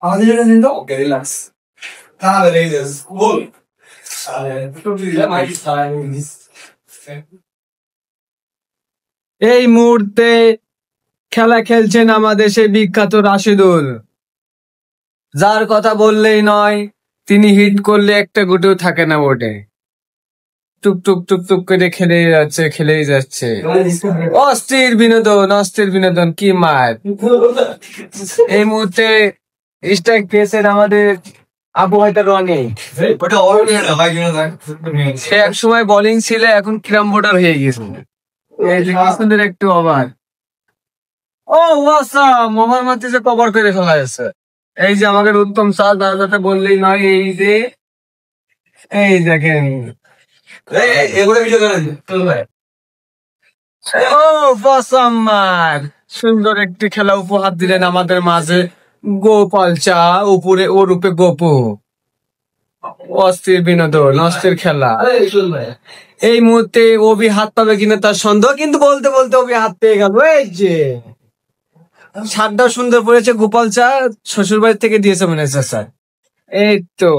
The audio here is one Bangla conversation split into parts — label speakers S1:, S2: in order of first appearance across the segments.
S1: Adrenalina och relax. Här är det skål.
S2: এই মুহূর্তে খেলা খেলছেন আমাদের সেই বিখ্যাত রাশেদুল, যার কথা বললেই নয়, তিনি হিট করলে একটা গুটিও থাকে না বোর্ডে। টুক টুক টুক টুক করে খেলেই যাচ্ছে। অস্থির বিনোদন, কি মার! এই মুহূর্তে স্ট্রাইক পেয়েছেন আমাদের আবু হায়দার রনি। সে এক সময় বোলিং ছিল, এখন ক্রাম বোর্ডার হয়ে গেছে। এই যে কি সুন্দর একটু ওভার। ও ওয়াসাম, ওভার মারতে যে কভার করে ফেলা যাচ্ছে। এই যে আমাদের উত্তম সাল, তার কথা বললেই নয়। এই দেখেন, ও ওয়াসাম সুন্দর একটি খেলা উপহার দিলেন আমাদের মাঝে গোপাল চা, উপরে ওর রূপে গোপু। অস্থির বিনোদন, অস্থির খেলা। এই মুহূর্তে অভি হাত পাবে কিনা তার সন্দেহ, কিন্তু বলতে বলতে অভি হাত পেয়ে গেল। এই যে ছাদটা সুন্দর পড়েছে, গোপাল চা শ্বশুর বাড়ি থেকে দিয়েছে মনে হচ্ছে স্যার। এই তো,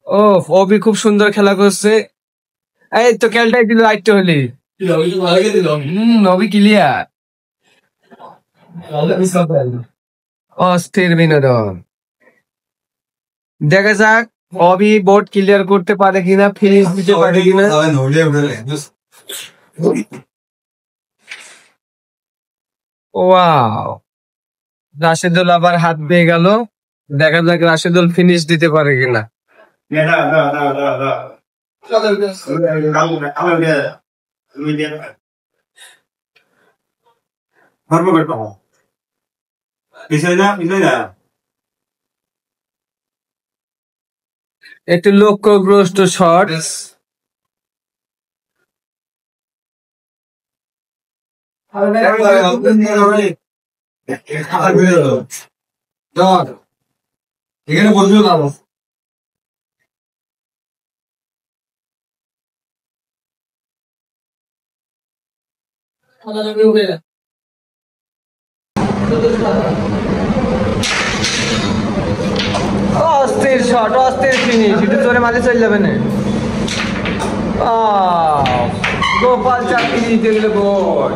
S2: ও অভি খুব সুন্দর খেলা করছে। এই তো খেলটাই দিল আইটটা হলি। অভি ক্লিয়ার। অস্থির বিনোদন। দেখা যাক অভি বোর্ড ক্লিয়ার করতে পারে কিনা, ফিনিশ দিতে পারে কিনা। ওয়াও, রাশেদুল আবার হাত পেয়ে গেল। দেখা যাক রাশেদুল ফিনিশ দিতে পারে কিনা। একটু লক্ষ্যগ্রস্ত শট।
S1: এখানে বলছো না
S2: অস্থির শট, অস্থির ফিনিশ, একটু জোরে মাঝে চলে যাবে না। গোপাল চা ফিনিশ দিয়ে দিল গোল।